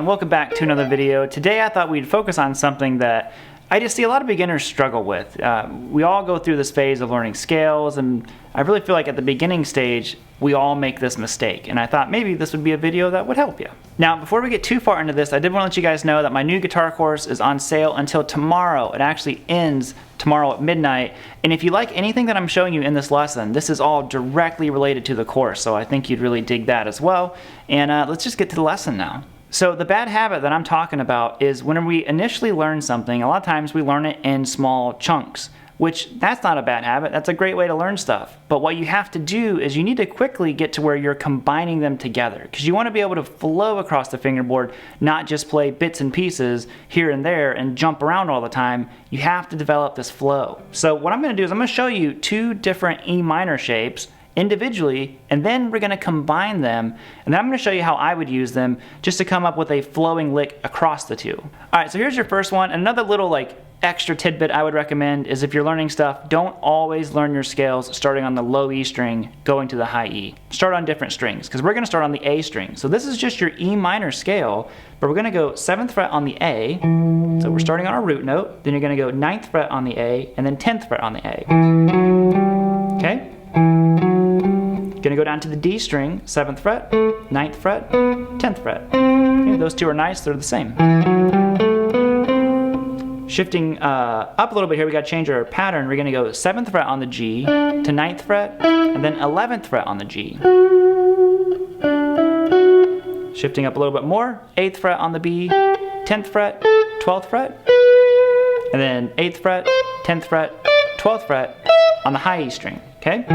welcome back to another video. Today I thought we'd focus on something that I just see a lot of beginners struggle with. We all go through this phase of learning scales, and I really feel like at the beginning stage we all make this mistake, and I thought maybe this would be a video that would help you. Now before we get too far into this, I did want to let you guys know that my new guitar course is on sale until tomorrow. It actually ends tomorrow at midnight, and if you like anything that I'm showing you in this lesson, this is all directly related to the course, so I think you'd really dig that as well. And let's just get to the lesson now. So the bad habit that I'm talking about is when we initially learn something, a lot of times we learn it in small chunks, which that's not a bad habit. That's a great way to learn stuff. But what you have to do is you need to quickly get to where you're combining them together, because you want to be able to flow across the fingerboard, not just play bits and pieces here and there and jump around all the time. You have to develop this flow. So what I'm going to do is I'm going to show you two different E minor shapes individually, and then we're going to combine them, and then I'm going to show you how I would use them just to come up with a flowing lick across the two. Alright, so here's your first one. Another little extra tidbit I would recommend is if you're learning stuff, don't always learn your scales starting on the low E string going to the high E. Start on different strings, because we're going to start on the A string. So this is just your E minor scale, but we're going to go 7th fret on the A, so we're starting on our root note, then you're going to go 9th fret on the A, and then 10th fret on the A. Okay? Gonna go down to the D string, 7th fret, 9th fret, 10th fret. Okay, those two are nice, they're the same. Shifting up a little bit here, we gotta change our pattern. We're gonna go 7th fret on the G to 9th fret, and then 11th fret on the G. Shifting up a little bit more, 8th fret on the B, 10th fret, 12th fret, and then 8th fret, 10th fret, 12th fret on the high E string, okay?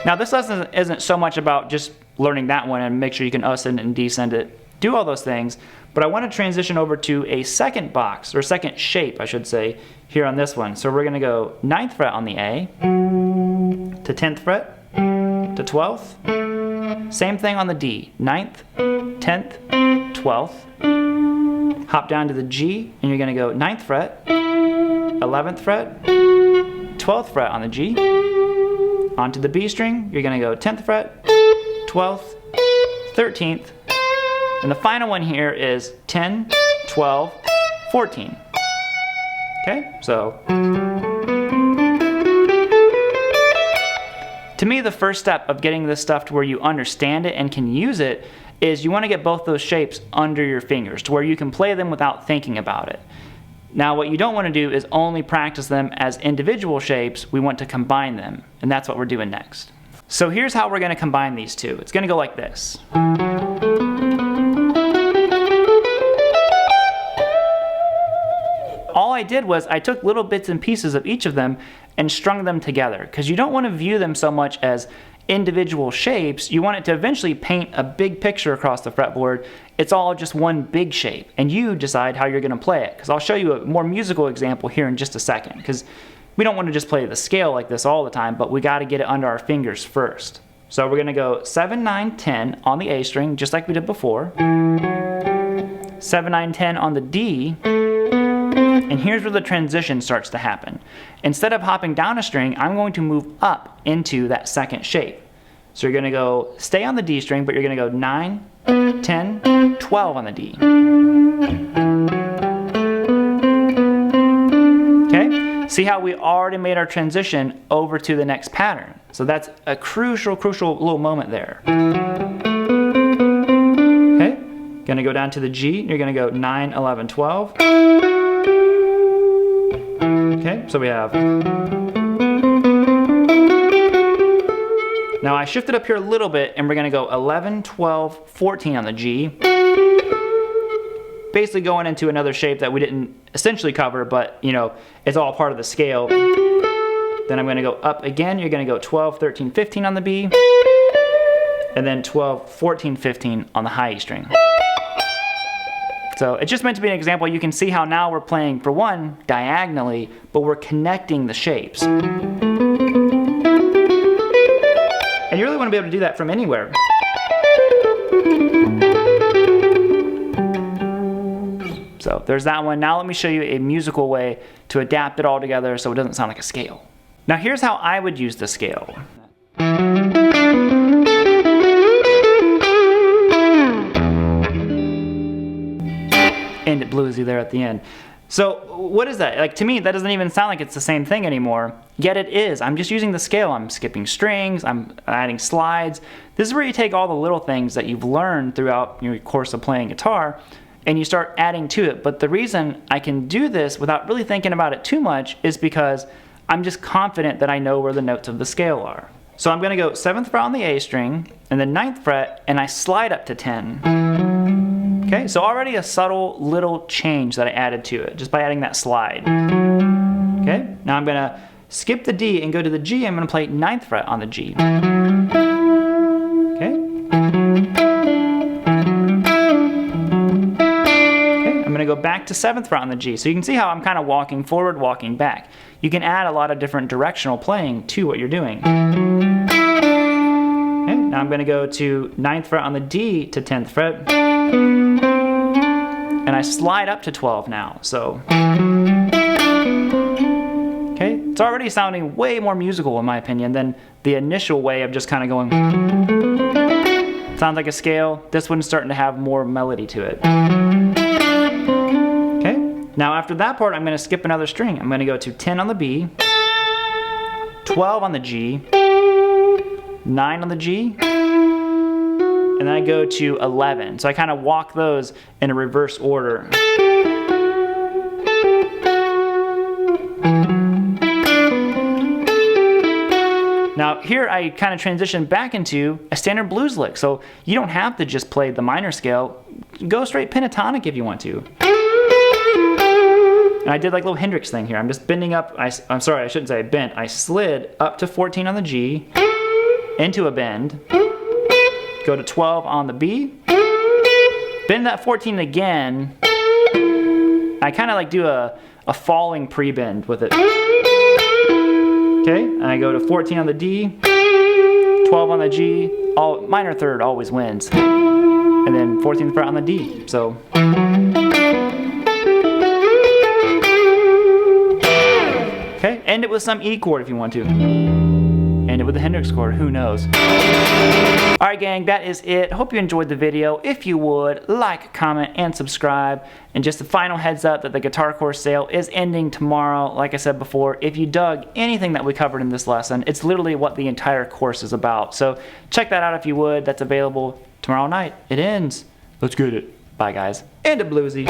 Now this lesson isn't so much about just learning that one and make sure you can ascend and descend it, do all those things, but I want to transition over to a second box, or second shape I should say, here on this one. So we're going to go 9th fret on the A, to 10th fret, to 12th, same thing on the D, 9th, 10th, 12th, hop down to the G, and you're going to go 9th fret, 11th fret, 12th fret on the G, onto the B string, you're going to go 10th fret, 12th, 13th, and the final one here is 10, 12, 14. Okay, so to me the first step of getting this stuff to where you understand it and can use it is you want to get both those shapes under your fingers to where you can play them without thinking about it. Now what you don't want to do is only practice them as individual shapes. We want to combine them, and that's what we're doing next. So here's how we're going to combine these two. It's going to go like this. All I did was I took little bits and pieces of each of them and strung them together, because you don't want to view them so much as individual shapes. You want it to eventually paint a big picture across the fretboard. It's all just one big shape, and you decide how you're going to play it, because I'll show you a more musical example here in just a second, because we don't want to just play the scale like this all the time, but we got to get it under our fingers first. So we're going to go 7, 9, 10 on the A string, just like we did before, 7, 9, 10 on the D, and here's where the transition starts to happen. Instead of hopping down a string, I'm going to move up into that second shape. So you're going to go, stay on the D string, but you're going to go 9, 10, 12 on the D. Okay? See how we already made our transition over to the next pattern. So that's a crucial little moment there. Okay? Going to go down to the G, you're going to go 9, 11, 12. Okay, so we have. Now I shifted up here a little bit, and we're going to go 11, 12, 14 on the G. Basically going into another shape that we didn't essentially cover, but you know, it's all part of the scale. Then I'm going to go up again, you're going to go 12, 13, 15 on the B, and then 12, 14, 15 on the high E string. So it's just meant to be an example. You can see how now we're playing, for one, diagonally, but we're connecting the shapes. And you really want to be able to do that from anywhere. So there's that one. Now let me show you a musical way to adapt it all together so it doesn't sound like a scale. Now here's how I would use the scale. end it bluesy there at the end. So what is that? Like, to me, that doesn't even sound like it's the same thing anymore, yet it is. I'm just using the scale. I'm skipping strings, I'm adding slides. This is where you take all the little things that you've learned throughout your course of playing guitar and you start adding to it. But the reason I can do this without really thinking about it too much is because I'm just confident that I know where the notes of the scale are. So I'm going to go 7th fret on the A string and then 9th fret, and I slide up to 10. Okay, so already a subtle little change that I added to it just by adding that slide. Okay, now I'm gonna skip the D and go to the G. I'm gonna play 9th fret on the G. Okay. Okay, I'm gonna go back to 7th fret on the G. So you can see how I'm kind of walking forward, walking back. You can add a lot of different directional playing to what you're doing. Okay, now I'm gonna go to 9th fret on the D to 10th fret. And I slide up to 12 now, so. Okay, it's already sounding way more musical in my opinion than the initial way of just kind of going. Sounds like a scale. This one's starting to have more melody to it. Okay, now after that part, I'm gonna skip another string. I'm gonna go to 10 on the B, 12 on the G, 9 on the G, and then I go to 11. So I kind of walk those in a reverse order. Now here I kind of transition back into a standard blues lick. So you don't have to just play the minor scale. Go straight pentatonic if you want to. And I did like a little Hendrix thing here. I'm just bending up. I'm sorry, I shouldn't say I bent. I slid up to 14 on the G, into a bend. Go to 12 on the B, bend that 14 again. I kind of like do a falling pre-bend with it. Okay, and I go to 14 on the D, 12 on the G, minor third always wins. And then 14th fret on the D, so. Okay, end it with some E chord if you want to. End it with a Hendrix chord, who knows. Alright gang, that is it. Hope you enjoyed the video. If you would, like, comment, and subscribe. And just a final heads up that the guitar course sale is ending tomorrow. Like I said before, if you dug anything that we covered in this lesson, it's literally what the entire course is about. So check that out if you would. That's available tomorrow night. It ends. Let's get it. Bye guys. And a bluesy.